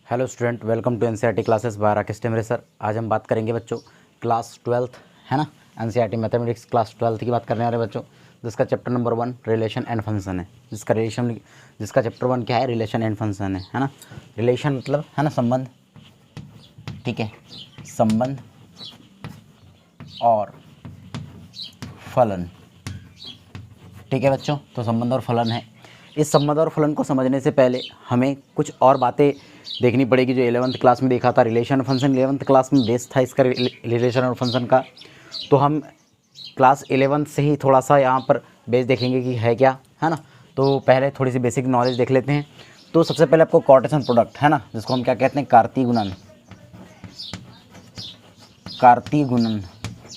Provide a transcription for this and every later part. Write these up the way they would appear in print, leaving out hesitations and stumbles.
Hello student, welcome to NCERT classes by Rakesh Temre sir. आज हम बात करेंगे बच्चों क्लास 12th है ना, एनसीईआरटी मैथमेटिक्स क्लास 12th की बात करने वाले बच्चों, जिसका chapter number 1 relation and function है। जिसका चैप्टर 1 क्या है, रिलेशन एंड फंक्शन है ना। रिलेशन मतलब है ना संबंध, ठीक है, संबंध और फलन, ठीक है बच्चों। तो संबंध और फलन है। इस संबंध और फलन को समझने से पहले हमें कुछ और बातें देखनी पड़ेगी जो 11th क्लास में देखा था। रिलेशन फंक्शन 11th क्लास में बेस था इसका, रिलेशन और फंक्शन का। तो हम क्लास 11th से ही थोड़ा सा यहाँ पर बेस देखेंगे कि है क्या, है ना। तो पहले थोड़ी सी बेसिक नॉलेज देख लेते हैं। तो सबसे पहले आपको कार्टेशियन प्रोडक्ट है ना, जिसको हम क्या कहते हैं, कार्तीय गुणन, कार्तीय गुणन,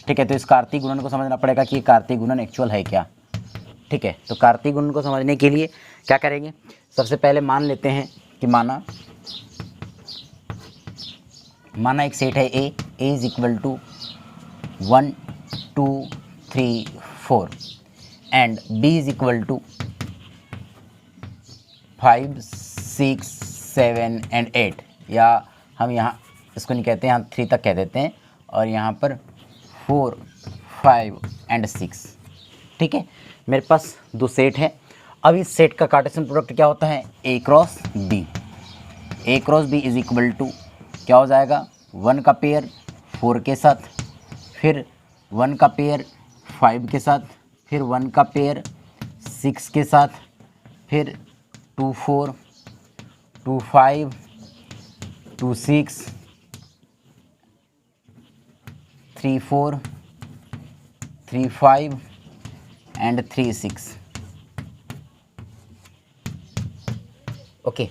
ठीक है। तो इस कार्तीय गुणन को समझना पड़ेगा कि कार्तीय गुणन एक्चुअल है क्या, ठीक है। तो कार्तीय गुणन को समझने के लिए क्या करेंगे, सबसे पहले मान लेते हैं कि माना एक सेट है A is equal to 1 2 3 4 and B is equal to 5 6 7 and 8, या हम यहाँ इसको नहीं कहते, यहाँ 3 तक कह देते हैं, और यहाँ पर 4 5 एंड 6, ठीक है। मेरे पास दो सेट है। अब इस सेट का कार्टेशियन प्रोडक्ट क्या होता है, A cross B. A cross B is equal to क्या हो जाएगा, 1 का पेयर 4 के साथ, फिर 1 का पेयर 5 के साथ, फिर 1 का पेयर 6 के साथ, फिर 2 4 2 5 2 6 3 4 3 5 एंड 3 6। ओके,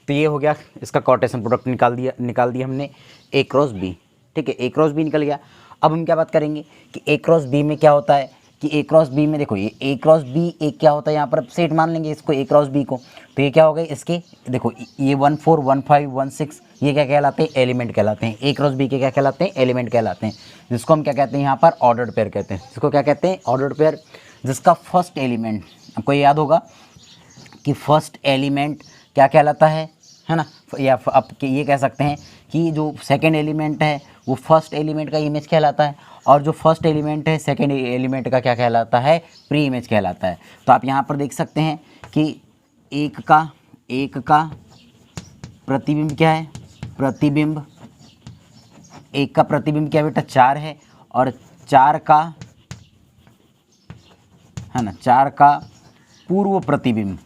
तो ये हो गया इसका कार्टेशियन प्रोडक्ट, निकाल दिया हमने ए क्रॉस बी, ठीक है। ए क्रॉस बी निकल गया। अब हम क्या बात करेंगे कि ए क्रॉस बी में क्या होता है, कि ए क्रॉस बी में देखो ये ए क्रॉस बी एक क्या होता है, यहाँ पर सेट मान लेंगे इसको ए क्रॉस बी को। तो ये क्या हो गए इसके, देखो ये 1 4 1 5 1 6, ये क्या कहलाते हैं, एलिमेंट कहलाते हैं। ए क्रॉस बी के क्या कहलाते हैं, एलिमेंट कहलाते हैं, जिसको हम क्या कहते हैं यहाँ पर ऑर्डर्ड पेयर कहते हैं। जिसको क्या कहते हैं, ऑर्डर्ड पेयर, जिसका फर्स्ट एलिमेंट, आपको याद होगा कि फर्स्ट एलिमेंट क्या कहलाता है ना, या आप ये कह सकते हैं कि जो सेकंड एलिमेंट है वो फर्स्ट एलिमेंट का इमेज कहलाता है, और जो फर्स्ट एलिमेंट है सेकंड एलिमेंट का क्या कहलाता है, प्री इमेज कहलाता है। तो आप यहाँ पर देख सकते हैं कि एक का प्रतिबिंब क्या है, प्रतिबिंब, एक का प्रतिबिंब क्या बेटा 4 है, और 4 का है ना, 4 का पूर्व प्रतिबिंब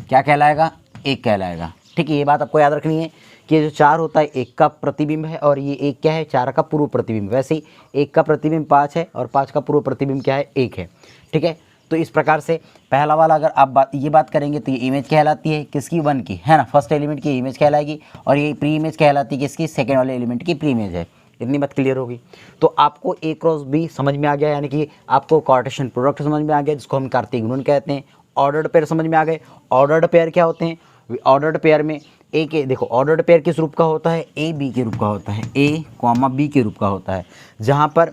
क्या कहलाएगा, 1 कहलाएगा, ठीक है। ये बात आपको याद रखनी है कि ये जो 4 होता है 1 का प्रतिबिंब है, और ये 1 क्या है, 4 का पूर्व प्रतिबिंब। वैसे ही 1 का प्रतिबिंब 5 है, और 5 का पूर्व प्रतिबिंब क्या है, 1 है, ठीक है। तो इस प्रकार से पहला वाला अगर आप ये बात करेंगे तो ये इमेज कहलाती है किसकी, 1 की, है ना, फर्स्ट एलिमेंट की इमेज कहलाएगी, और ये प्री इमेज कहलाती है किसकी, सेकेंड वाले एलिमेंट की प्री इमेज है। इतनी बात क्लियर होगी। तो आपको ए क्रॉस बी समझ में आ गया, यानी कि आपको कार्टेशियन प्रोडक्ट समझ में आ गया, जिसको हम कार्तीय गुणन कहते हैं। ऑर्डर्ड पेयर समझ में आ गए। ऑर्डर्ड पेयर क्या होते हैं, ऑर्डर्ड पेयर में ए के, देखो ऑर्डर्ड पेयर किस रूप का होता है, ए बी के रूप का होता है, ए कॉमा बी के रूप का होता है। जहाँ पर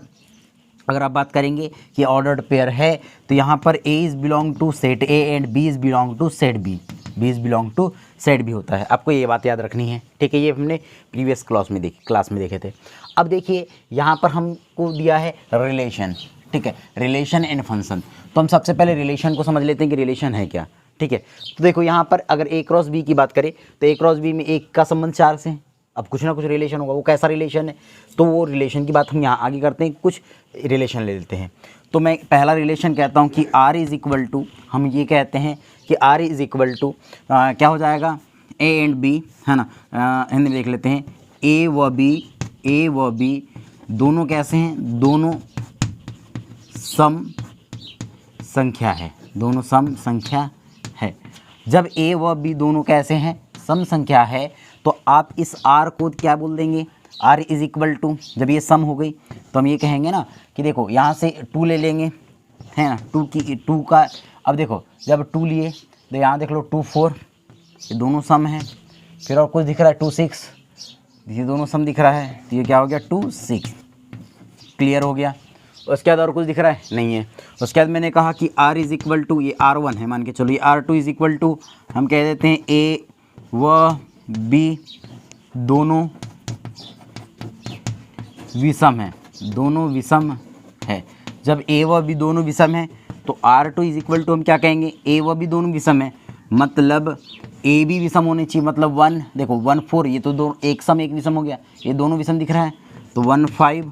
अगर आप बात करेंगे कि ऑर्डर्ड पेयर है, तो यहाँ पर A is belong to set A and B is belong to set B, B is belong to set B होता है। आपको ये बात याद रखनी है, ठीक है। ये हमने प्रीवियस क्लास में देखे थे। अब देखिए यहाँ पर हमको दिया है रिलेशन, ठीक है, रिलेशन एंड फंक्शन। तो हम सबसे पहले रिलेशन को समझ लेते हैं कि रिलेशन है क्या, ठीक है। तो देखो यहाँ पर अगर ए क्रॉस बी की बात करें तो ए क्रॉस बी में 1 का संबंध 4 से है। अब कुछ ना कुछ रिलेशन होगा, वो कैसा रिलेशन है, तो वो रिलेशन की बात हम यहाँ आगे करते हैं। कुछ रिलेशन ले लेते हैं। तो मैं पहला रिलेशन कहता हूँ कि आर इज़ इक्वल टू, हम ये कहते हैं कि आर इज़ इक्वल टू क्या हो जाएगा, ए एंड बी, है ना, हिंदी में देख लेते हैं, ए व बी दोनों कैसे हैं, दोनों सम संख्या है, दोनों सम संख्या है। जब ए व बी दोनों कैसे हैं, सम संख्या है, तो आप इस आर को क्या बोल देंगे, आर इज़ इक्वल टू, जब ये सम हो गई तो हम ये कहेंगे ना कि देखो यहाँ से 2 ले लेंगे, है ना, 2 का, अब देखो जब 2 लिए तो यहाँ देख लो 2 4, ये दोनों सम है। फिर और कुछ दिख रहा है 2 6, ये दोनों सम दिख रहा है, तो ये क्या हो गया 2 6, क्लियर हो गया। उसके बाद और कुछ दिख रहा है नहीं है। उसके बाद मैंने कहा कि R इज इक्वल टू, ये R1 है मान के चलो, ये R2 इज इक्वल टू हम कह देते हैं A व B दोनों विषम है, दोनों विषम है। जब A व B दोनों विषम है तो R2 इज इक्वल टू हम क्या कहेंगे, A व B दोनों विषम है मतलब A भी विषम होने चाहिए, मतलब 1 देखो 1 4, ये तो दो एक सम एक विषम हो गया, ये दोनों विषम दिख रहा है तो 1 5।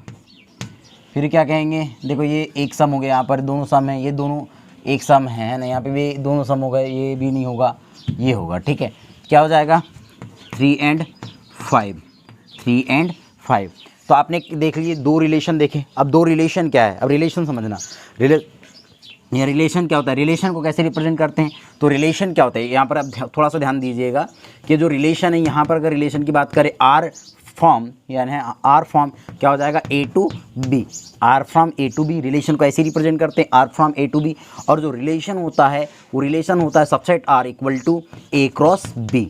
फिर क्या कहेंगे, देखो ये एक सम हो गया, यहाँ पर दोनों सम है, ये दोनों एक सम है ना, यहाँ पे भी दोनों सम हो गए, ये भी नहीं होगा, ये होगा। ठीक है, क्या हो जाएगा 3 and 5, 3 and 5। तो आपने देख लिए दो रिलेशन देखे। अब दो रिलेशन क्या है, अब रिलेशन समझना। ये रिलेशन क्या होता है, रिलेशन को कैसे रिप्रेजेंट करते हैं, तो रिलेशन क्या होता है यहाँ पर आप थोड़ा सा ध्यान दीजिएगा कि जो रिलेशन है यहाँ पर अगर रिलेशन की बात करें आर फॉर्म, यानी आर फॉर्म क्या हो जाएगा A to B, R from A to B, relation को ऐसे रिप्रेजेंट करते हैं R from A to B। और जो रिलेशन होता है वो रिलेशन होता है subset R equal to A cross B,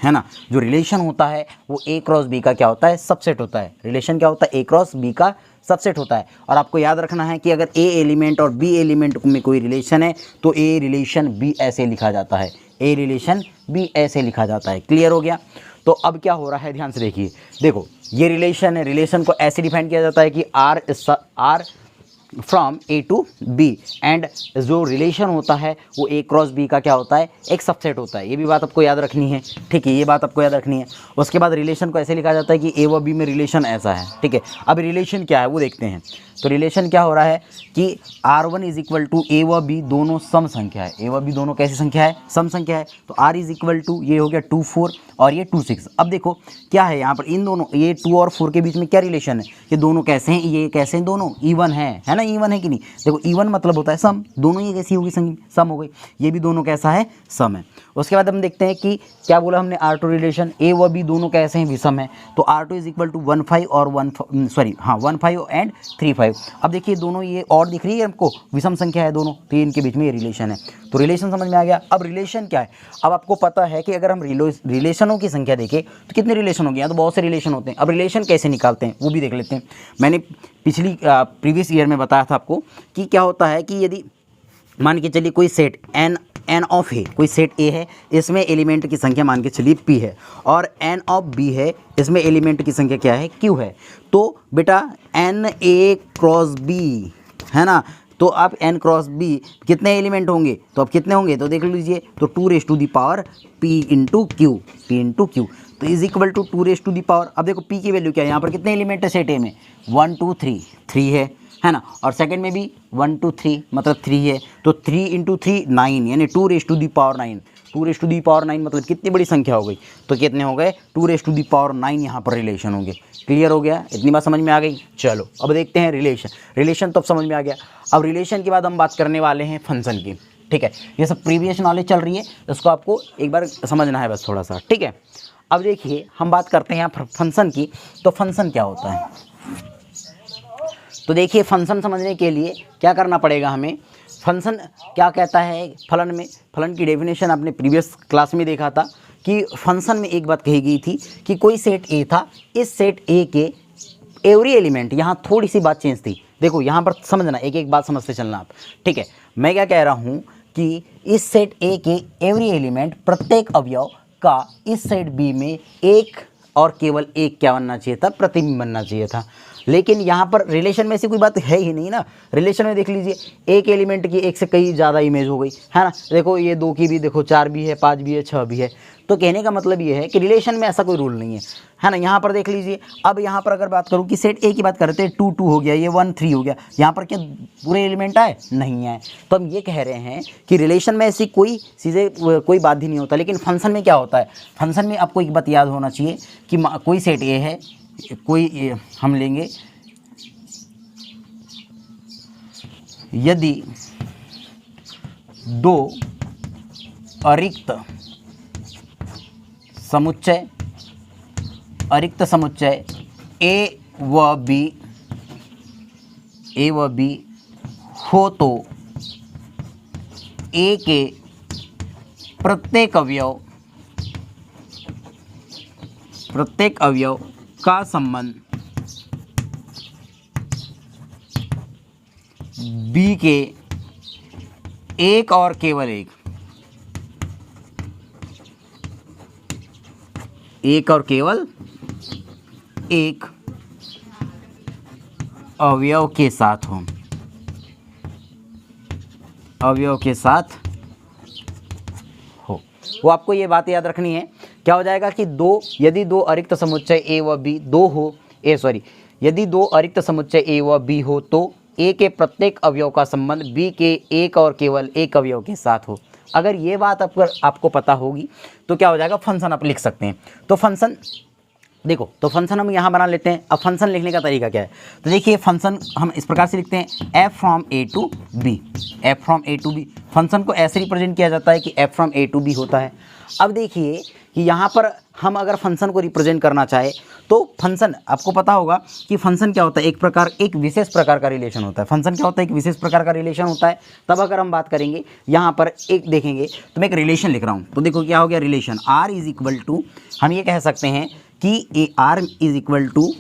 है ना। जो रिलेशन होता है वो A क्रॉस B का क्या होता है, सबसेट होता है। रिलेशन क्या होता है, A क्रॉस B का सबसेट होता है। और आपको याद रखना है कि अगर A एलिमेंट और B एलिमेंट में कोई रिलेशन है तो A रिलेशन B ऐसे लिखा जाता है, A रिलेशन B ऐसे लिखा जाता है। क्लियर हो गया। तो अब क्या हो रहा है ध्यान से देखिए, देखो ये रिलेशन है, रिलेशन को ऐसे डिफाइन किया जाता है कि R from A to B, and जो रिलेशन होता है वो A क्रॉस B का क्या होता है, एक सबसेट होता है। ये भी बात आपको याद रखनी है, ठीक है, ये बात आपको याद रखनी है। उसके बाद रिलेशन को ऐसे लिखा जाता है कि A व B में रिलेशन ऐसा है, ठीक है। अब रिलेशन क्या है वो देखते हैं। तो रिलेशन क्या हो रहा है कि R1 is equal to A व B दोनों सम संख्या है, A व B दोनों कैसी संख्या है, सम संख्या है। तो R इज इक्वल टू, ये हो गया 2 4 और ये 2 6। अब देखो क्या है यहाँ पर, इन दोनों ये 2 और 4 के बीच में क्या रिलेशन है, ये दोनों कैसे हैं, ये कैसे हैं, दोनों इवन है ना, इवन है कि नहीं। देखो इवन मतलब होता है सम, दोनों ये कैसी होगी, सम हो गई, ये भी दोनों कैसा है, सम है। उसके बाद हम देखते हैं कि क्या बोला हमने, R2 रिलेशन A व B दोनों कैसे हैं, विषम है। तो R2 इज इक्वल टू 1 5 और 1 5 एंड 3 5। अब देखिए दोनों ये और दिख रही है हमको, विषम संख्या है दोनों, तो इनके बीच में ये रिलेशन है। तो रिलेशन समझ में आ गया। अब रिलेशन क्या है, अब आपको पता है कि अगर हम रिलेशनों की संख्या देखें तो कितने रिलेशन हो गए, तो बहुत से रिलेशन होते हैं। अब रिलेशन कैसे निकालते हैं वो भी देख लेते हैं। मैंने पिछली प्रीवियस ईयर में बताया था आपको कि क्या होता है कि यदि मान के चलिए कोई सेट एन ऑफ ए, कोई सेट ए है, इसमें एलिमेंट की संख्या मान के चलिए P है, और एन ऑफ बी है, इसमें एलिमेंट की संख्या क्या है, Q है। तो बेटा एन ए क्रॉस बी है ना, तो अब एन क्रॉस बी कितने एलिमेंट होंगे, तो अब कितने होंगे तो देख लीजिए, तो 2 rays to the power P into Q, तो is equal to 2 rays to the power. अब देखो P की वैल्यू क्या है, यहाँ पर कितने एलिमेंट है सेट ए में, 1 2 3 है ना, और सेकंड में भी 1 2 3 मतलब 3 है, तो 3 इंटू 3 9, यानी 2 rays to the power 9, 2 rays to the power 9 मतलब कितनी बड़ी संख्या हो गई, तो कितने हो गए, 2 रेज़ टू दी पावर 9 यहाँ पर रिलेशन होंगे। क्लियर हो गया, इतनी बात समझ में आ गई। चलो अब देखते हैं रिलेशन तो अब समझ में आ गया। अब रिलेशन के बाद हम बात करने वाले हैं फंक्शन की, ठीक है। ये सब प्रीवियस नॉलेज चल रही है, इसको आपको एक बार समझना है बस थोड़ा सा, ठीक है। अब देखिए हम बात करते हैं यहाँ फंक्शन की। तो फंक्शन क्या होता है, तो देखिए फंक्शन समझने के लिए क्या करना पड़ेगा हमें, फंक्शन क्या कहता है फलन में, फलन की डेफिनेशन आपने प्रीवियस क्लास में देखा था कि फंक्शन में एक बात कही गई थी कि कोई सेट ए था, इस सेट ए के एवरी एलिमेंट, यहाँ थोड़ी सी बात चेंज थी, देखो यहाँ पर समझना, एक एक बात समझते चलना आप, ठीक है। मैं क्या कह रहा हूँ कि इस सेट ए के एवरी एलिमेंट, प्रत्येक अवयव का इस सेट बी में एक और केवल एक क्या बनना चाहिए था, प्रतिबिंब बनना चाहिए था। लेकिन यहाँ पर रिलेशन में ऐसी कोई बात है ही नहीं ना। रिलेशन में देख लीजिए एक एलिमेंट की एक से कई ज़्यादा इमेज हो गई, है ना। देखो ये 2 की भी देखो, 4 भी है, 5 भी है, 6 भी है। तो कहने का मतलब ये है कि रिलेशन में ऐसा कोई रूल नहीं है ना। यहाँ पर देख लीजिए, अब यहाँ पर अगर बात करूँ कि सेट ए की बात करते हैं, 2 2 हो गया, ये 1 3 हो गया, यहाँ पर क्या पूरे एलिमेंट आए, नहीं आए। तो हम ये कह रहे हैं कि रिलेशन में ऐसी कोई चीज़ें, कोई बात ही नहीं होता। लेकिन फंक्शन में क्या होता है, फंक्शन में आपको एक बात याद होना चाहिए कि कोई सेट ए है, कोई हम लेंगे, यदि 2 अरिक्त समुच्चय ए व बी हो तो ए के प्रत्येक अवयव का संबंध बी के एक और केवल एक और केवल एक अवयव के साथ हो, अवयव के साथ हो। वो आपको ये बात याद रखनी है। क्या हो जाएगा कि यदि दो अरिक्त समुच्चय ए व बी यदि दो अरिक्त समुच्चय ए व बी हो तो ए के प्रत्येक अवयव का संबंध बी के एक और केवल एक अवयव के साथ हो। अगर ये बात आपको पता होगी तो क्या हो जाएगा, फंक्शन आप लिख सकते हैं। तो फंक्शन देखो, तो फंक्शन हम यहाँ बना लेते हैं। अब फंक्शन लिखने का तरीका क्या है, तो देखिए फंक्शन हम इस प्रकार से लिखते हैं F from A to B, F from A to B. Function को ऐसे रिप्रेजेंट किया जाता है कि F from A to B होता है। अब देखिए कि यहाँ पर हम अगर फंक्शन को रिप्रेजेंट करना चाहे तो फंक्शन, आपको पता होगा कि फंक्शन क्या होता है, एक विशेष प्रकार का रिलेशन होता है। फंक्शन क्या होता है, एक विशेष प्रकार का रिलेशन होता है। तब अगर हम बात करेंगे यहाँ पर एक देखेंगे तो मैं एक रिलेशन लिख रहा हूँ, तो देखो क्या हो गया, relation R is equal to, हम ये कह सकते हैं कि R is equal to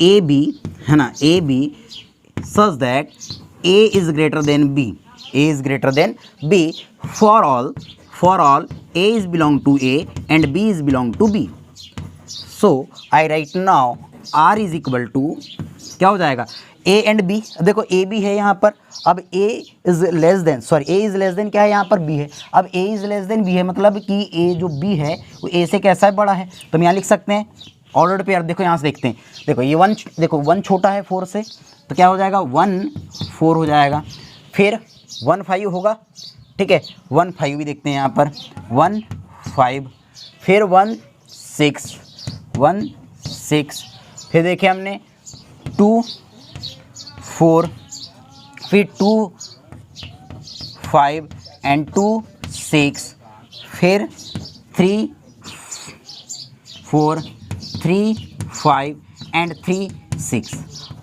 A B, है ना, A B such that A is greater than B, A is greater than B for all a is belong to a and b is belong to b. So I write now r is equal to, क्या हो जाएगा, a and b। देखो a b है यहाँ पर, अब a is less than क्या है यहाँ पर, b है। अब a is less than b है, मतलब कि a जो b है वो a से कैसा है, बड़ा है। तो हम यहाँ लिख सकते हैं ऑर्डर पेयर। देखो यहाँ से देखते हैं, देखो ये 1, देखो 1 छोटा है 4 से, तो क्या हो जाएगा 1 4 हो जाएगा, फिर 1 5 होगा, ठीक है, 1 5 भी देखते हैं यहाँ पर 1 5, फिर 1 6, फिर देखिए हमने 2 4, फिर 2 5 एंड 2 6, फिर 3 4 3 5 एंड 3 6।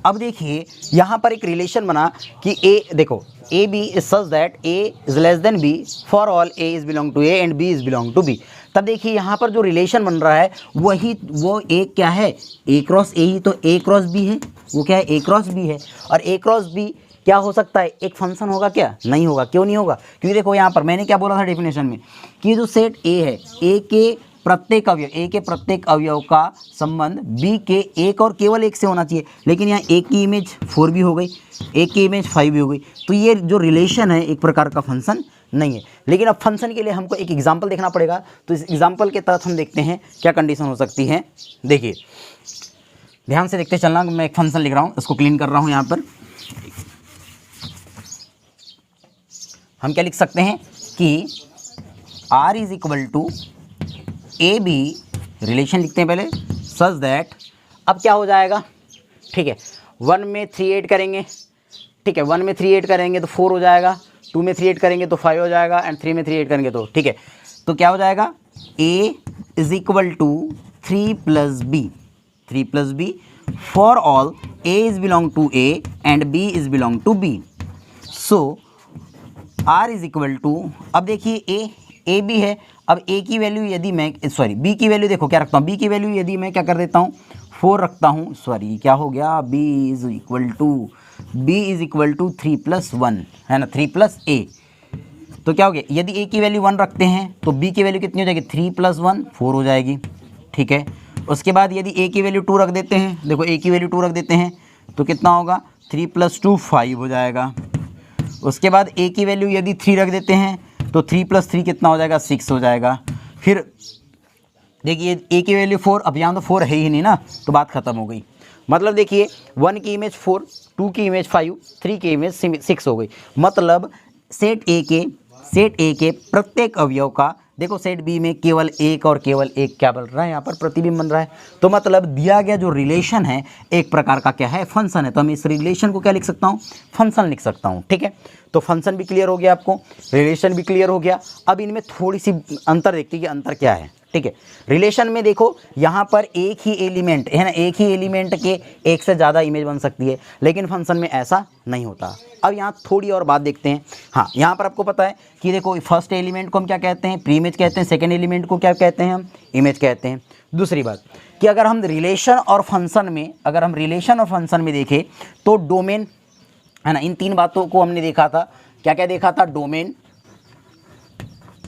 अब देखिए यहाँ पर एक रिलेशन बना कि ए, देखो A B is such that A is less than B for all A is belong to A and B is belong to B. तब देखिए यहाँ पर जो रिलेशन बन रहा है वो एक क्या है, ए क्रॉस ए ही, तो ए क्रॉस बी है, वो क्या है, ए क्रॉस बी है। और ए क्रॉस बी क्या हो सकता है, एक फंक्शन होगा क्या, नहीं होगा। क्यों नहीं होगा, क्योंकि देखो यहाँ पर मैंने क्या बोला था डेफिनेशन में कि जो सेट ए है, ए के प्रत्येक अवयव का संबंध बी के एक और केवल एक से होना चाहिए। लेकिन यहाँ एक की इमेज 4 भी हो गई, एक की इमेज 5 भी हो गई, तो ये जो रिलेशन है एक प्रकार का फंक्शन नहीं है। लेकिन अब फंक्शन के लिए हमको एक एग्जाम्पल देखना पड़ेगा। तो इस एग्जाम्पल के तहत हम देखते हैं क्या कंडीशन हो सकती है। देखिए ध्यान से देखते चलना, मैं एक फंक्शन लिख रहा हूँ, इसको क्लीन कर रहा हूँ। यहाँ पर हम क्या लिख सकते हैं कि r is equal to A B, relation लिखते हैं पहले, सच दैट, अब क्या हो जाएगा, ठीक है, 1 में 3 ऐड करेंगे, ठीक है, 1 में 3 ऐड करेंगे तो 4 हो जाएगा, 2 में 3 ऐड करेंगे तो 5 हो जाएगा, एंड 3 में 3 ऐड करेंगे तो, ठीक है, तो क्या हो जाएगा, a is equal to 3 plus बी for all a is belong to a and b is belong to b। So r is equal to, अब देखिए a b है, अब a की वैल्यू यदि मैं b की वैल्यू देखो क्या रखता हूँ, b की वैल्यू यदि मैं क्या कर देता हूँ 4 रखता हूँ, क्या हो गया, b इज इक्वल टू 3 + 1 है ना, 3 + a। तो क्या हो गया, यदि a की वैल्यू 1 रखते हैं तो b की वैल्यू कितनी हो जाएगी, 3 + 1 4 हो जाएगी, ठीक है। उसके बाद यदि a की वैल्यू 2 रख देते हैं, देखो a की वैल्यू 2 रख देते हैं तो कितना होगा, 3 + 2 5 हो जाएगा। उसके बाद a की वैल्यू यदि 3 रख देते हैं तो 3 + 3 कितना हो जाएगा, 6 हो जाएगा। फिर देखिए a की वैल्यू 4, अब यहाँ तो 4 है ही नहीं ना, तो बात खत्म हो गई। मतलब देखिए 1 की इमेज 4, 2 की इमेज 5, 3 की इमेज 6 हो गई। मतलब सेट ए के प्रत्येक अवयव का, देखो सेट बी में केवल एक क्या बन रहा है, यहाँ पर प्रतिबिंब बन रहा है। तो मतलब दिया गया जो रिलेशन है एक प्रकार का क्या है, फंक्शन है। तो हम इस रिलेशन को क्या लिख सकता हूँ, फंक्शन लिख सकता हूँ, ठीक है। तो फंक्शन भी क्लियर हो गया आपको, रिलेशन भी क्लियर हो गया। अब इनमें थोड़ी सी अंतर देखते हैं कि अंतर क्या है, ठीक है। रिलेशन में देखो यहाँ पर एक ही एलिमेंट है ना, एक ही एलिमेंट के एक से ज़्यादा इमेज बन सकती है, लेकिन फंक्शन में ऐसा नहीं होता। अब यहाँ थोड़ी और बात देखते हैं। हाँ, यहाँ पर आपको पता है कि देखो फर्स्ट एलिमेंट को हम क्या कहते हैं, प्री इमेज कहते हैं, सेकेंड एलिमेंट को क्या कहते हैं, हम इमेज कहते हैं। दूसरी बात कि अगर हम रिलेशन और फंक्शन में देखें तो डोमेन है ना। इन 3 बातों को हमने देखा था, क्या क्या देखा था, डोमेन,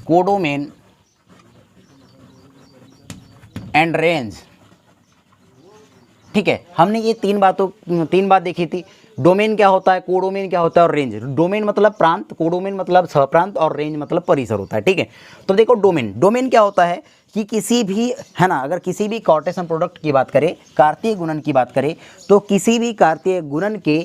कोडोमेन एंड रेंज। ठीक है, हमने ये 3 बात देखी थी। डोमेन क्या होता है, कोडोमेन क्या होता है और रेंज। डोमेन मतलब प्रांत, कोडोमेन मतलब सहप्रांत और रेंज मतलब परिसर होता है। ठीक है, तो देखो डोमेन क्या होता है कि किसी भी, है ना, अगर किसी भी कार्टेशियन प्रोडक्ट की बात करें, कार्तीय गुणन की बात करें, तो किसी भी कार्तीय गुणन के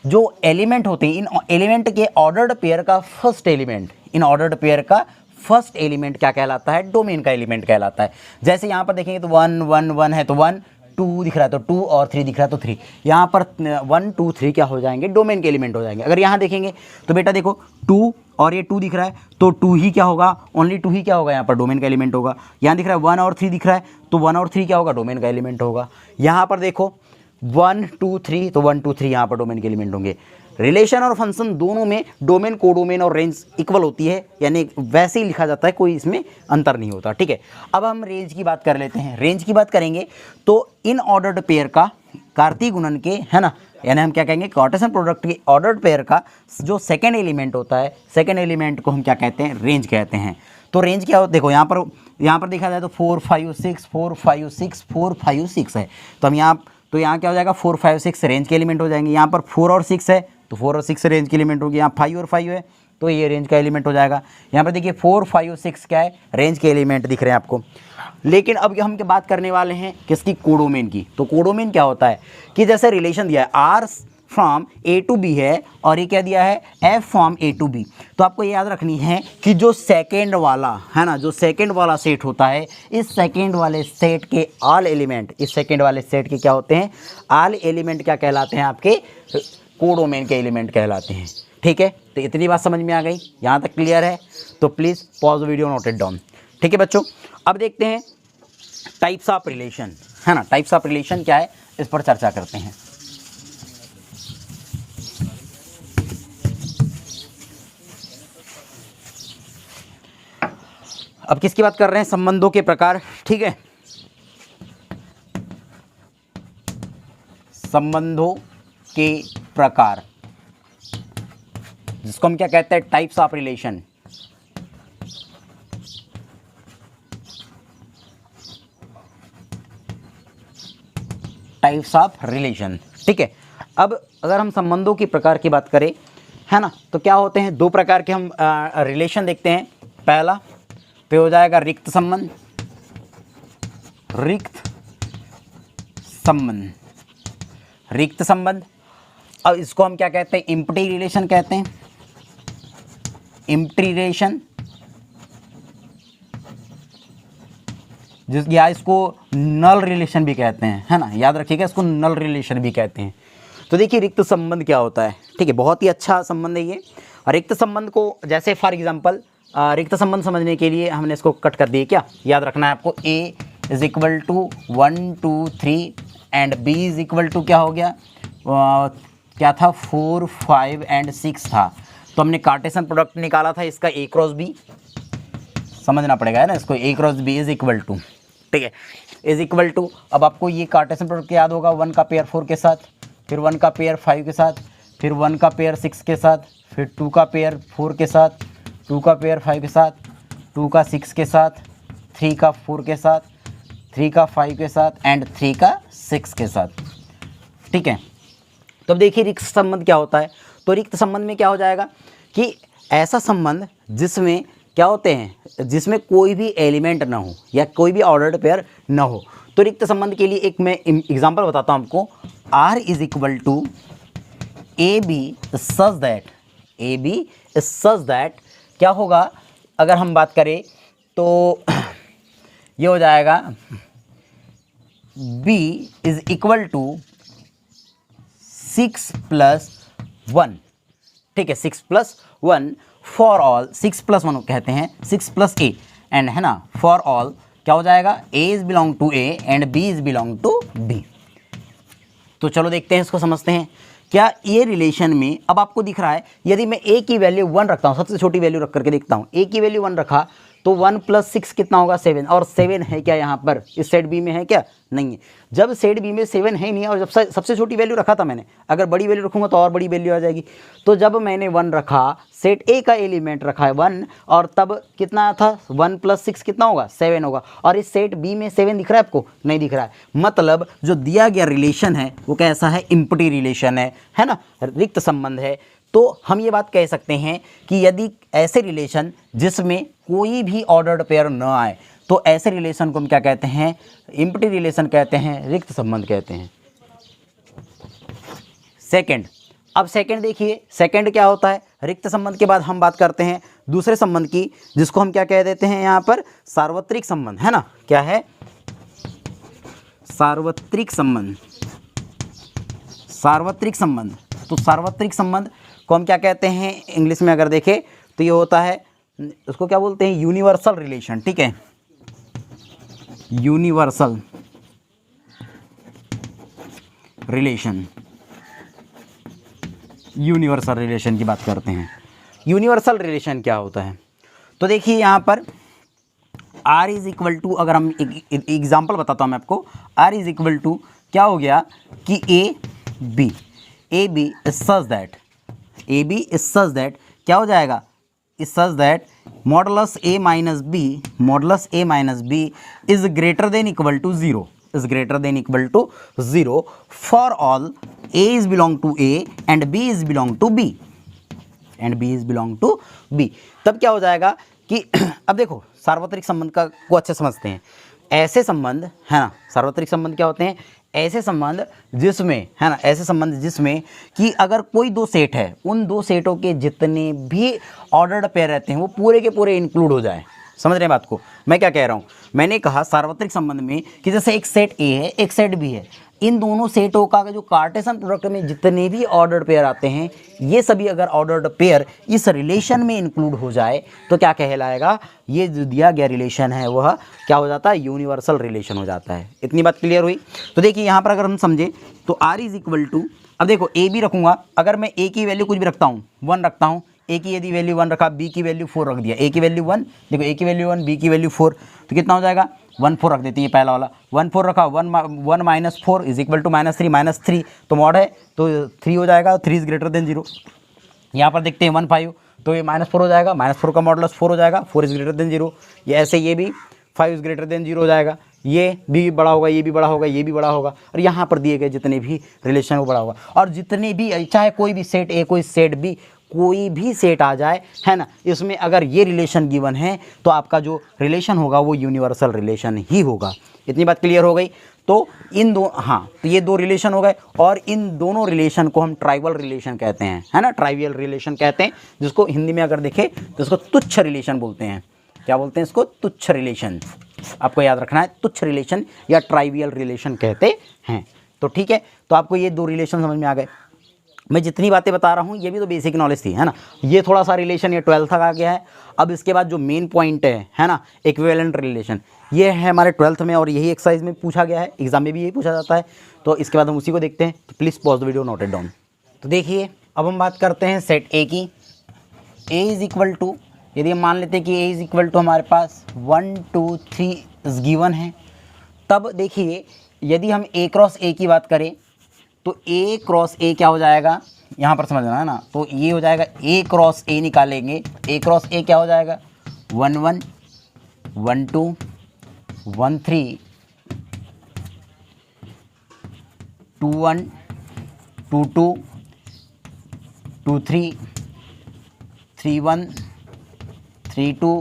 जो एलिमेंट होते हैं, इन एलिमेंट के ऑर्डर्ड पेयर का first element, in ordered pair का फर्स्ट एलिमेंट क्या कहलाता है, डोमेन का एलिमेंट कहलाता है। जैसे यहाँ पर देखेंगे तो 1 1 1 है तो 1, 2 दिख रहा है तो 2 और 3 दिख रहा है तो 3। यहाँ पर 1 2 3 क्या हो जाएंगे, डोमेन के एलिमेंट हो जाएंगे। अगर यहाँ देखेंगे तो बेटा देखो 2 और ये 2 दिख रहा है तो 2 ही क्या होगा, ओनली 2 ही क्या होगा, यहाँ पर डोमेन का एलिमेंट होगा। यहाँ दिख रहा है 1 और 3 दिख रहा है तो 1 और 3 क्या होगा, डोमेन का एलिमेंट होगा। यहाँ पर देखो 1 2 3 तो 1 2 3 यहाँ पर डोमेन के एलिमेंट होंगे। रिलेशन और फंक्शन दोनों में डोमेन, कोडोमेन और रेंज इक्वल होती है, यानी वैसे ही लिखा जाता है, कोई इसमें अंतर नहीं होता। ठीक है, अब हम रेंज की बात कर लेते हैं। रेंज की बात करेंगे तो इन ऑर्डर्ड पेयर का कार्तीय गुणन के, है ना, यानी हम क्या कहेंगे, कार्टेशियन प्रोडक्ट के ऑर्डर्ड पेयर का जो सेकेंड एलिमेंट होता है, सेकेंड एलिमेंट को हम क्या कहते हैं, रेंज कहते हैं। तो रेंज क्या होता है, देखो यहाँ पर देखा जाए तो 4 5 6 4 5 6 4 5 6 है। तो हम यहाँ क्या हो जाएगा, 4 5 6 रेंज के एलिमेंट हो जाएंगे। यहाँ पर 4 और 6 है तो 4 और 6 रेंज के एलिमेंट होगी। यहाँ 5 और 5 है तो ये रेंज का एलिमेंट हो जाएगा। यहाँ पर देखिए 4 5 और 6 क्या है, रेंज के एलिमेंट दिख रहे हैं आपको। लेकिन अब हम क्या बात करने वाले हैं, किसकी, कोडोमेन की। तो कोडोमेन क्या होता है कि जैसे रिलेशन दिया है R from A to B है और ये क्या दिया है, F from A to B। तो आपको ये याद रखनी है कि जो सेकेंड वाला, है ना, जो सेकेंड वाला सेट होता है, इस सेकेंड वाले सेट के ऑल एलिमेंट, इस सेकेंड वाले सेट के क्या होते हैं, ऑल एलिमेंट क्या कहलाते हैं, आपके कोडोमेन के एलिमेंट कहलाते हैं। ठीक है, तो इतनी बात समझ में आ गई, यहाँ तक क्लियर है। तो please pause video, note it down. ठीक है बच्चों, अब देखते हैं टाइप्स ऑफ रिलेशन, है ना, टाइप्स ऑफ रिलेशन क्या है, इस पर चर्चा करते हैं। अब किसकी बात कर रहे हैं, संबंधों के प्रकार। ठीक है, संबंधों के प्रकार, जिसको हम क्या कहते हैं, types of relation. Types of relation. ठीक है, अब अगर हम संबंधों के प्रकार की बात करें, है ना, तो क्या होते हैं, 2 प्रकार के हम रिलेशन देखते हैं। पहला पे हो जाएगा रिक्त संबंध, रिक्त संबंध, रिक्त संबंध। अब इसको हम क्या कहते हैं, एम्प्टी रिलेशन कहते हैं, एम्प्टी रिलेशन, या इसको नल रिलेशन भी कहते हैं, है ना, याद रखिएगा, इसको नल रिलेशन भी कहते हैं। तो देखिए रिक्त संबंध क्या होता है। ठीक है, बहुत ही अच्छा संबंध है ये। रिक्त संबंध को, जैसे फॉर एग्जांपल, रिक्त संबंध समझने के लिए हमने इसको कट कर दिए, क्या याद रखना है आपको, A is equal to 1 2 3 and B is equal to क्या हो गया, क्या था, 4 5 एंड 6 था। तो हमने कार्टेशियन प्रोडक्ट निकाला था इसका A क्रॉस B, समझना पड़ेगा, है ना, इसको A cross B is equal to, ठीक है, इज इक्वल टू। अब आपको ये कार्टेशियन प्रोडक्ट याद होगा, 1 का पेयर 4 के साथ, फिर 1 का पेयर 5 के साथ, फिर 1 का पेयर 6 के साथ, फिर 2 का पेयर 4 के साथ, 2 का पेयर 5 के साथ, 2 का 6 के साथ, 3 का 4 के साथ, 3 का 5 के साथ एंड 3 का 6 के साथ। ठीक है, तो अब देखिए रिक्त संबंध क्या होता है। तो रिक्त संबंध में क्या हो जाएगा कि ऐसा संबंध जिसमें क्या होते हैं, जिसमें कोई भी एलिमेंट ना हो या कोई भी ऑर्डर्ड पेयर ना हो। तो रिक्त संबंध के लिए एक मैं एग्जांपल बताता हूँ आपको। R is equal to AB such that, AB such that क्या होगा, अगर हम बात करें तो ये हो जाएगा B इज इक्वल टू 6 + 1। ठीक है, 6 + 1 फॉर ऑल, 6 + 1 कहते हैं, 6 + A एंड, है ना, फॉर ऑल क्या हो जाएगा, A is belong to A and B is belong to B। तो चलो देखते हैं, इसको समझते हैं। क्या ये रिलेशन में अब आपको दिख रहा है, यदि मैं A की वैल्यू 1 रखता हूँ, सबसे छोटी वैल्यू रख करके देखता हूँ, A की वैल्यू 1 रखा तो 1 + 6 कितना होगा 7, और 7 है क्या यहाँ पर इस सेट बी में है क्या, नहीं है। जब सेट बी में 7 है नहीं है, और जब सबसे छोटी वैल्यू रखा था मैंने, अगर बड़ी वैल्यू रखूँगा तो और बड़ी वैल्यू आ जाएगी। तो जब मैंने 1 रखा, सेट ए का एलिमेंट रखा है 1, और तब कितना था 1 + 6 कितना होगा 7 होगा, और इस सेट बी में 7 दिख रहा है आपको, नहीं दिख रहा है। मतलब जो दिया गया रिलेशन है वो कैसा है, एम्प्टी रिलेशन है ना, रिक्त संबंध है। तो हम ये बात कह सकते हैं कि यदि ऐसे रिलेशन जिसमें कोई भी ऑर्डर्ड पेयर न आए, तो ऐसे रिलेशन को हम क्या कहते हैं, एम्प्टी रिलेशन कहते हैं, रिक्त संबंध कहते हैं। सेकंड, अब सेकंड देखिए, सेकंड क्या होता है, रिक्त संबंध के बाद हम बात करते हैं दूसरे संबंध की, जिसको हम क्या कह देते हैं यहाँ पर, सार्वत्रिक संबंध, है ना। क्या है, सार्वत्रिक संबंध। सार्वत्रिक संबंध, तो सार्वत्रिक संबंध को हम क्या कहते हैं इंग्लिश में अगर देखें तो ये होता है, उसको क्या बोलते हैं, यूनिवर्सल रिलेशन, ठीक है, यूनिवर्सल रिलेशन। यूनिवर्सल रिलेशन की बात करते हैं। यूनिवर्सल रिलेशन क्या होता है, तो देखिए यहाँ पर R = अगर हम एक एग्जाम्पल बताता हूँ मैं आपको, R = क्या हो गया कि A B is such that क्या हो जाएगा, is such that modulus A - B is greater than equal to 0, is greater than equal to 0 for all A is belong to A and B is belong to B, and B is belong to B। तब क्या हो जाएगा कि अब देखो सार्वत्रिक संबंध का को अच्छे समझते हैं। ऐसे संबंध है ना, सार्वत्रिक संबंध क्या होते हैं, ऐसे संबंध जिसमें, है ना, ऐसे संबंध जिसमें कि अगर कोई दो सेट है, उन दो सेटों के जितने भी ऑर्डर्ड पेयर रहते हैं वो पूरे के पूरे इंक्लूड हो जाए। समझ रहे हैं बात को, मैं क्या कह रहा हूँ, मैंने कहा सार्वत्रिक संबंध में कि जैसे एक सेट ए है एक सेट बी है, इन दोनों सेटों का जो कार्टेशियन प्रोडक्ट में जितने भी ऑर्डर्ड पेयर आते हैं, ये सभी अगर ऑर्डर्ड पेयर इस रिलेशन में इंक्लूड हो जाए तो क्या कहलाएगा, ये जो दिया गया रिलेशन है वह क्या हो जाता है, यूनिवर्सल रिलेशन हो जाता है। इतनी बात क्लियर हुई। तो देखिए यहाँ पर अगर हम समझें तो R = अब देखो ए बी रखूँगा, अगर मैं ए की वैल्यू कुछ भी रखता हूँ 1 रखता हूँ, ए की यदि वैल्यू 1 रखा, बी की वैल्यू 4 रख दिया, ए की वैल्यू 1, देखो ए की वैल्यू 1, बी की वैल्यू 4, तो कितना हो जाएगा 1 4 रख देते हैं, पहला वाला 1 4 रखा, 1 - 4 इज इक्वल टू -3 तो मॉड है तो 3 हो जाएगा, 3 इज ग्रेटर देन 0। यहाँ पर देखते हैं 1 5 तो ये -4 हो जाएगा, -4 का मॉडुलस 4 हो जाएगा, 4 इज ग्रेटर देन 0। ये ऐसे ये भी 5 इज ग्रेटर देन 0 हो जाएगा, ये भी बड़ा होगा, ये भी बड़ा होगा, ये भी बड़ा होगा, और यहाँ पर दिए गए जितने भी रिलेशन वो बड़ा होगा। और जितने भी चाहे कोई भी सेट ए कोई सेट बी कोई भी सेट आ जाए, है ना, इसमें अगर ये रिलेशन गिवन है तो आपका जो रिलेशन होगा वो यूनिवर्सल रिलेशन ही होगा। इतनी बात क्लियर हो गई। तो इन दो, हाँ, तो ये दो रिलेशन हो गए, और इन दोनों रिलेशन को हम ट्राइवल रिलेशन कहते हैं, है ना, ट्राइवियल रिलेशन कहते हैं, जिसको हिंदी में अगर देखें तो इसको तुच्छ रिलेशन बोलते हैं। क्या बोलते हैं इसको, तुच्छ रिलेशन। आपको याद रखना है, तुच्छ रिलेशन या ट्राइवियल रिलेशन कहते हैं। तो ठीक है, तो आपको ये दो रिलेशन समझ में आ गए। मैं जितनी बातें बता रहा हूँ ये भी तो बेसिक नॉलेज थी, है ना। ये थोड़ा सा रिलेशन ये 12th तक आ गया है। अब इसके बाद जो मेन पॉइंट है ना, इक्विवेलेंट रिलेशन, ये है हमारे 12th में, और यही एक्सरसाइज में पूछा गया है, एग्जाम में भी यही पूछा जाता है। तो इसके बाद हम उसी को देखते हैं, तो please pause the video, note it down. तो देखिए अब हम बात करते हैं सेट ए की। A = यदि हम मान लेते हैं कि A = हमारे पास 1 2 3 इज गिवन है, तब देखिए यदि हम A क्रॉस A की बात करें तो A क्रॉस A क्या हो जाएगा, यहाँ पर समझना है ना। तो ये हो जाएगा A क्रॉस A निकालेंगे, A क्रॉस A क्या हो जाएगा 1 1 1 2 1 3 2 1 2 2 2 3 3 1 3 2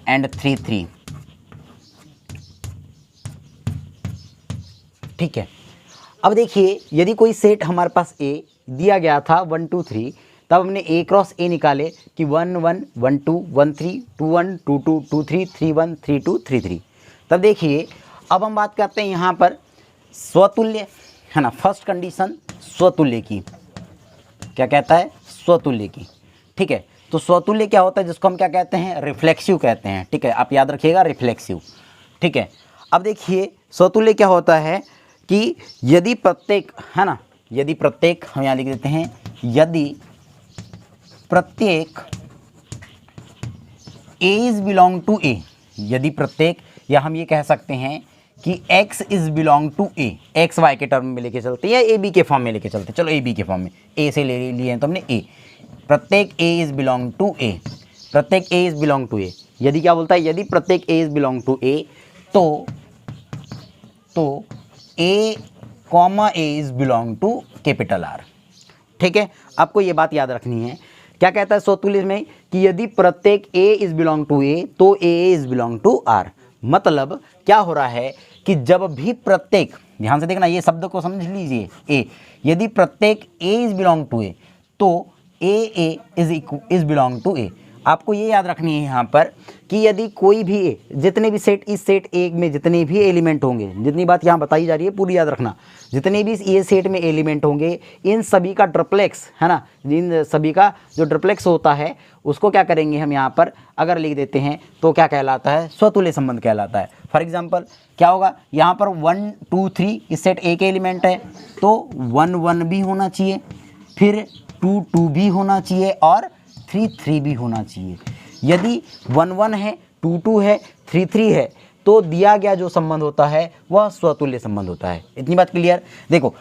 एंड 3 3। ठीक है, अब देखिए यदि कोई सेट हमारे पास A दिया गया था 1 2 3, तब हमने A क्रॉस A निकाले कि 1 1 1 2 1 3 2 1 2 2 2 3 3 1 3 2 3 3। तब देखिए अब हम बात करते हैं यहाँ पर स्वतुल्य, है ना, फर्स्ट कंडीशन स्वतुल्य की। क्या कहता है, स्वतुल्य की। ठीक है, तो स्वतुल्य क्या होता है, जिसको हम क्या कहते हैं, रिफ्लेक्सिव कहते हैं। ठीक है, आप याद रखिएगा, रिफ्लेक्सिव। ठीक है, अब देखिए स्वतुल्य क्या होता है कि यदि प्रत्येक, है ना, यदि प्रत्येक, हम यहाँ लिख देते हैं, यदि प्रत्येक A is belong to A, यदि प्रत्येक, या हम ये कह सकते हैं कि X is belong to A, X Y के टर्म में लेके चलते हैं या ए बी के फॉर्म में लेके चलते हैं, चलो ए बी के फॉर्म में, ए से ले लिए हैं तो हमने A, प्रत्येक A is belong to A, प्रत्येक A is belong to A, यदि क्या बोलता है, यदि प्रत्येक A is belong to A तो A comma A is belong to capital R। ठीक है, आपको ये बात याद रखनी है। क्या कहता है स्वतुल्य में कि यदि प्रत्येक A is belong to A तो A is belong to R। मतलब क्या हो रहा है कि जब भी प्रत्येक, ध्यान से देखना, ये शब्द को समझ लीजिए, A, यदि प्रत्येक A is belong to A तो A is belong to A। आपको ये याद रखनी है यहाँ पर कि यदि कोई भी A, जितने भी सेट, इस सेट A में जितने भी एलिमेंट होंगे, जितनी बात यहाँ बताई जा रही है पूरी याद रखना, जितने भी ये सेट में एलिमेंट होंगे, इन सभी का ट्रिप्लेक्स है ना, इन सभी का जो ट्रिप्लेक्स होता है उसको क्या करेंगे हम यहाँ पर अगर लिख देते हैं तो क्या कहलाता है, स्वतुल्य संबंध कहलाता है। फॉर एग्जाम्पल क्या होगा, यहाँ पर 1 2 3 इस सेट A के एलिमेंट है तो 1 1 भी होना चाहिए, फिर 2 2 भी होना चाहिए और 3 3 भी होना चाहिए। यदि 1 1 है, 2 2 है, 3 3 है तो दिया गया जो संबंध होता है वह स्वतुल्य संबंध होता है। इतनी बात क्लियर। देखो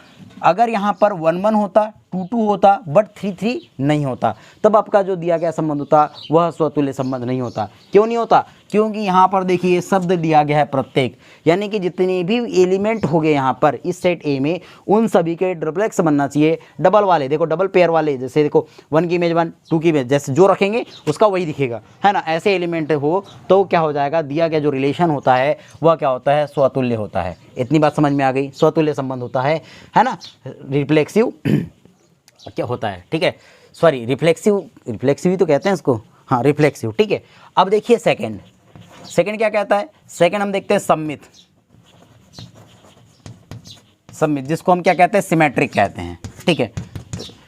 अगर यहाँ पर 1 1 होता, 2 2 होता बट 3 3 नहीं होता, तब आपका जो दिया गया संबंध होता वह स्वतुल्य संबंध नहीं होता। क्यों नहीं होता, क्योंकि यहाँ पर देखिए शब्द दिया गया है प्रत्येक, यानी कि जितने भी एलिमेंट हो गए यहाँ पर इस सेट A में उन सभी के ट्रिप्लेक्स बनना चाहिए, डबल वाले, देखो डबल पेयर वाले, जैसे देखो 1 की इमेज 1, 2 की इमेज, जैसे जो रखेंगे उसका वही दिखेगा, है ना। ऐसे एलिमेंट हो तो क्या हो जाएगा, दिया गया जो रिलेशन होता है वह क्या होता है, स्वतुल्य होता है। इतनी बात समझ में आ गई, स्वतुल्य संबंध होता है ना। रिफ्लेक्सिव क्या होता है, ठीक है, सॉरी रिफ्लेक्सिव ही तो कहते हैं इसको, हाँ रिफ्लेक्सिव, ठीक है। अब देखिए सेकंड क्या कहता है, सेकंड हम देखते हैं सम्मित, जिसको हम क्या कहते हैं, सिमेट्रिक कहते हैं, ठीक है।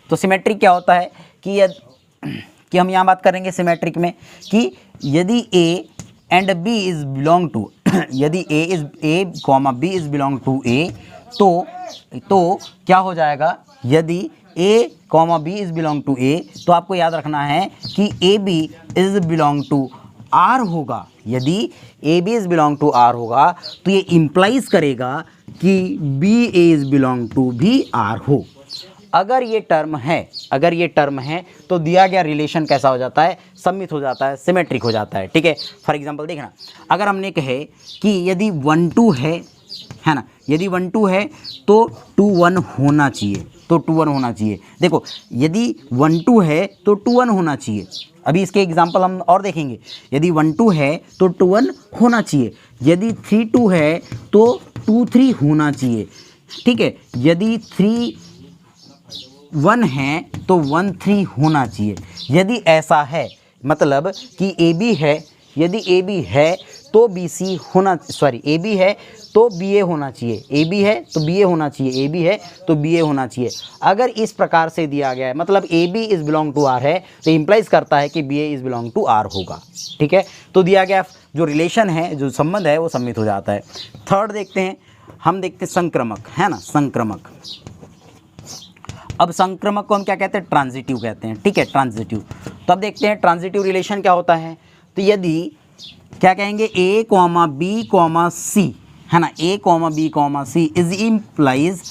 तो सिमेट्रिक क्या होता है कि हम यहाँ बात करेंगे सिमेट्रिक में कि यदि A and B is belong to यदि A comma B is belong to A तो क्या हो जाएगा, यदि A comma B is belong to A तो आपको याद रखना है कि AB is belong to R होगा। यदि AB is belong to R होगा तो ये इम्प्लाइज करेगा कि BA इज बिलोंग टू भी R हो। अगर ये टर्म है तो दिया गया रिलेशन कैसा हो जाता है, सम्मित हो जाता है, सिमेट्रिक हो जाता है, ठीक है। फॉर एग्जांपल देखना, अगर हमने कहे कि यदि 1 2 है ना, यदि 1 2 है तो 2 1 होना चाहिए, तो 2 1 होना चाहिए। देखो यदि 1 2 है तो 2 1 होना चाहिए। अभी इसके एग्जांपल हम और देखेंगे। यदि 1 2 है तो 2 1 होना चाहिए, यदि 3 2 है तो 2 3 होना चाहिए, ठीक है। यदि 3 1 है तो 1 3 होना चाहिए। यदि ऐसा है मतलब कि AB है, यदि AB है तो BC होना, सॉरी AB है तो BA होना चाहिए, AB है तो BA होना चाहिए, AB है तो BA होना चाहिए। अगर इस प्रकार से दिया गया है मतलब AB is belong to R है तो इम्प्लाइज करता है कि BA is belong to R होगा, ठीक है। तो दिया गया जो रिलेशन है, जो संबंध है वो सम्मित हो जाता है। थर्ड देखते हैं, हम देखते हैं संक्रमक, है ना, संक्रमक। अब संक्रमक को हम क्या कहते हैं, ट्रांजिटिव कहते हैं, ठीक है, ट्रांजिटिव। तो अब देखते हैं ट्रांजिटिव रिलेशन क्या होता है। तो यदि क्या कहेंगे, A comma B comma C, है ना, A comma B comma C is implies,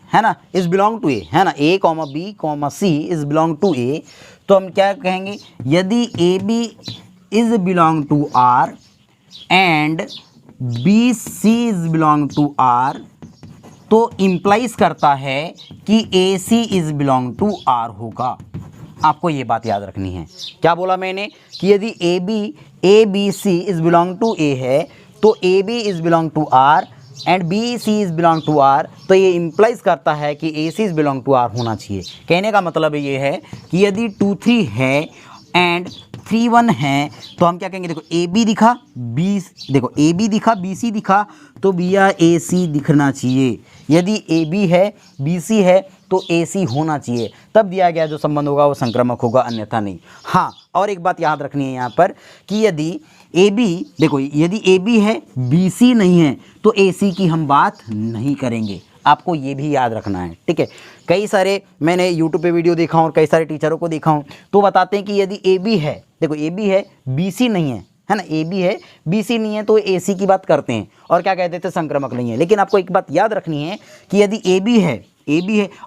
है ना, इज बिलोंग टू A, है ना, A comma B comma C is belong to A, तो हम क्या कहेंगे, यदि AB is belong to R and BC is belong to R तो इम्प्लाइज करता है कि AC is belong to R होगा। आपको ये बात याद रखनी है। क्या बोला मैंने कि यदि ABC is belong to A है तो AB is belong to R and BC is belong to R, तो ये इम्प्लाइज करता है कि AC is belong to R होना चाहिए। कहने का मतलब ये है कि यदि 2 3 है एंड 3 1 है तो हम क्या कहेंगे, देखो AB दिखा, देखो AB दिखा, BC दिखा तो भैया AC दिखना चाहिए। यदि AB है BC है तो AC होना चाहिए, तब दिया गया जो संबंध होगा वो संक्रमक होगा, अन्यथा नहीं। हाँ, और एक बात याद रखनी है यहाँ पर कि यदि AB, देखो यदि AB है BC नहीं है तो AC की हम बात नहीं करेंगे। आपको ये भी याद रखना है, ठीक है। कई सारे मैंने यूट्यूब पे वीडियो देखा हूँ और कई सारे टीचरों को देखा हूँ तो बताते हैं कि यदि ए बी है, देखो ए बी है बी सी नहीं है ना, ए बी है बी सी नहीं है तो ए सी की बात करते हैं और क्या कहते थे, संक्रामक नहीं है। लेकिन आपको एक बात याद रखनी है कि यदि ए बी है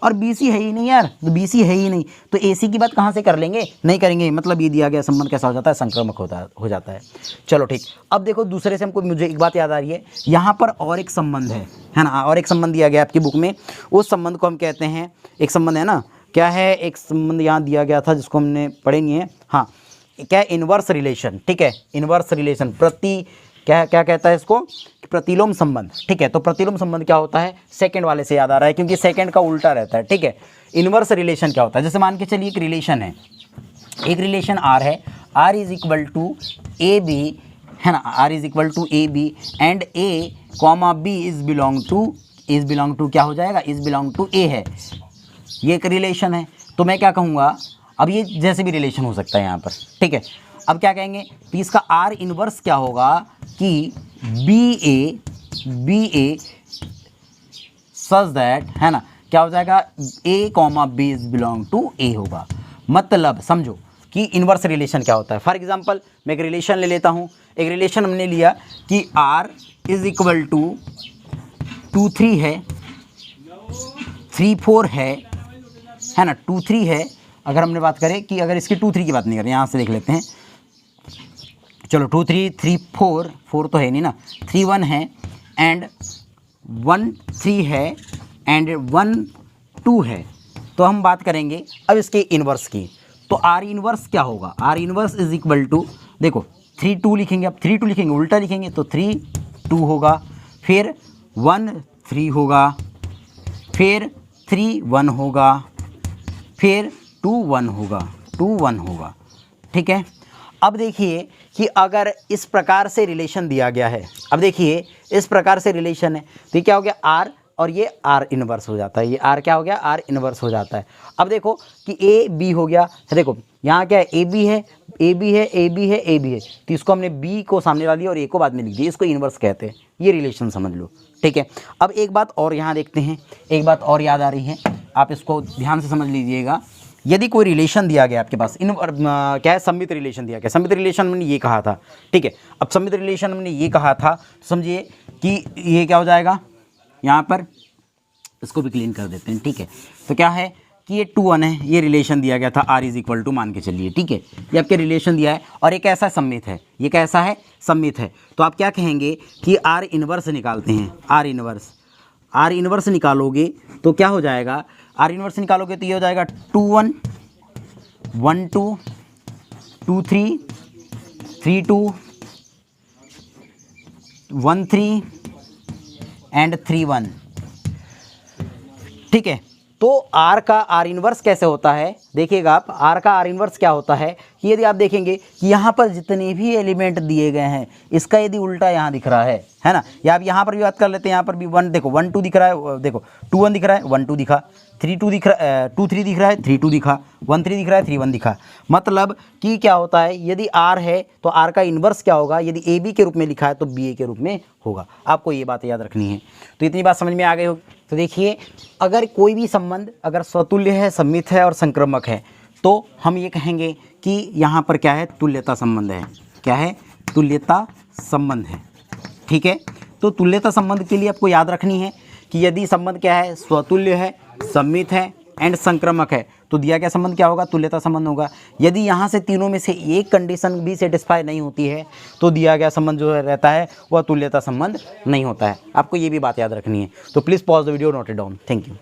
और बी सी है ही नहीं यार, तो बी सी है ही नहीं तो ए सी की बात कहाँ से कर लेंगे, नहीं करेंगे। मतलब ये दिया गया संबंध कैसा हो जाता है, संक्रामक हो जाता है। चलो ठीक, अब देखो दूसरे से हमको मुझे एक बात याद आ रही है, यहाँ पर और एक संबंध है ना, और एक संबंध दिया गया आपकी बुक में। उस संबंध को हम कहते हैं, एक संबंध है ना, क्या है, एक संबंध यहाँ दिया गया था जिसको हमने पढ़े नहीं है, हाँ क्या है, इनवर्स रिलेशन, ठीक है। इनवर्स रिलेशन, क्या कहता है इसको, प्रतिलोम संबंध, ठीक है। तो प्रतिलोम संबंध क्या होता है, सेकंड वाले से याद आ रहा है क्योंकि सेकंड का उल्टा रहता है, ठीक है। इनवर्स रिलेशन क्या होता है, जैसे मान के चलिए एक रिलेशन है, एक रिलेशन आर है, R is equal to A B है ना, R is equal to A B and A comma B is belong to क्या हो जाएगा, इज बिलोंग टू ए है, ये एक रिलेशन है। तो मैं क्या कहूँगा, अब ये जैसे भी रिलेशन हो सकता है यहाँ पर, ठीक है। अब क्या कहेंगे, तो इसका आर इनवर्स क्या होगा कि बी ए सच दैट है ना, क्या हो जाएगा, A comma B is belong to A होगा। मतलब समझो कि इनवर्स रिलेशन क्या होता है। फॉर एग्जांपल मैं एक रिलेशन ले लेता हूँ, एक रिलेशन हमने लिया कि आर इज इक्वल टू 2 3 है, 3 4 है ना, 2 3 है। अगर हमने बात करें कि अगर इसकी 2 3 की बात नहीं करें, यहाँ से देख लेते हैं, चलो 2 3 3 4 तो है नहीं ना, 3 1 है एंड 1 3 है एंड 1 2 है। तो हम बात करेंगे अब इसके इन्वर्स की, तो आर इन्वर्स क्या होगा, R inverse is equal to, देखो 3 2 लिखेंगे, अब 3 2 लिखेंगे उल्टा लिखेंगे तो 3 2 होगा, फिर 1 3 होगा, फिर 3 1 होगा, फिर 2 1 होगा, ठीक है। अब देखिए कि अगर इस प्रकार से रिलेशन दिया गया है, अब देखिए इस प्रकार से रिलेशन है तो ये क्या हो गया, आर और ये आर इनवर्स हो जाता है, ये आर क्या हो गया, आर इनवर्स हो जाता है। अब देखो कि ए बी हो गया, देखो यहाँ क्या है, ए बी है, तो इसको हमने बी को सामने ला लिया और ए को बाद में लिख दिया, इसको इनवर्स कहते हैं, ये रिलेशन समझ लो, ठीक है। अब एक बात और यहाँ देखते हैं, एक बात और याद आ रही है, आप इसको ध्यान से समझ लीजिएगा। यदि कोई रिलेशन दिया गया आपके पास, क्या है, सममित रिलेशन दिया गया, सममित रिलेशन मैंने ये कहा था, ठीक है। अब सममित रिलेशन मैंने ये कहा था, समझिए कि ये क्या हो जाएगा, यहाँ पर इसको भी क्लीन कर देते हैं, ठीक है। तो क्या है कि ये 2 1 है, ये रिलेशन दिया गया था आर इज इक्वल टू, मान के चलिए, ठीक है। ये आपके रिलेशन दिया है और ये कैसा सममित है, ये कैसा है, सममित है। तो आप क्या कहेंगे कि आर इनवर्स निकालते हैं, आर इनवर्स निकालोगे तो क्या हो जाएगा, आर इनवर्स निकालोगे तो ये हो जाएगा 2 1 1 2 2 3 3 2 1 3 एंड 3 1, ठीक है। तो आर का आर इनवर्स कैसे होता है, देखिएगा आप, आर का आर इनवर्स क्या होता है कि यदि आप देखेंगे कि यहाँ पर जितने भी एलिमेंट दिए गए हैं, इसका यदि उल्टा यहाँ दिख रहा है ना, या आप यहाँ पर भी बात कर लेते हैं, यहाँ पर भी 1 देखो 1 2 दिख रहा है, देखो 2 1 दिख रहा है, 1 2 दिखा, 3 2 दिख रहा है, 2 3 दिख रहा है, 3 2 दिखा, 1 3 दिख रहा है, 3 1 दिखा। मतलब कि क्या होता है, यदि आर है तो आर का इन्वर्स क्या होगा, यदि ए बी के रूप में लिखा है तो बी ए के रूप में होगा। आपको ये बात याद रखनी है। तो इतनी बात समझ में आ गई हो। तो देखिए, अगर कोई भी संबंध अगर स्वतुल्य है, सममित है और संक्रामक है तो हम ये कहेंगे कि यहाँ पर क्या है, तुल्यता संबंध है। क्या है, तुल्यता संबंध है, ठीक है। तो तुल्यता संबंध के लिए आपको याद रखनी है कि यदि संबंध क्या है, स्वतुल्य है, सममित है एंड संक्रामक है, तो दिया गया संबंध क्या होगा, तुल्यता संबंध होगा। यदि यहाँ से तीनों में से एक कंडीशन भी सेटिस्फाई नहीं होती है तो दिया गया संबंध जो रहता है वह तुल्यता संबंध नहीं होता है। आपको ये भी बात याद रखनी है। तो please pause the video, note it down. Thank you.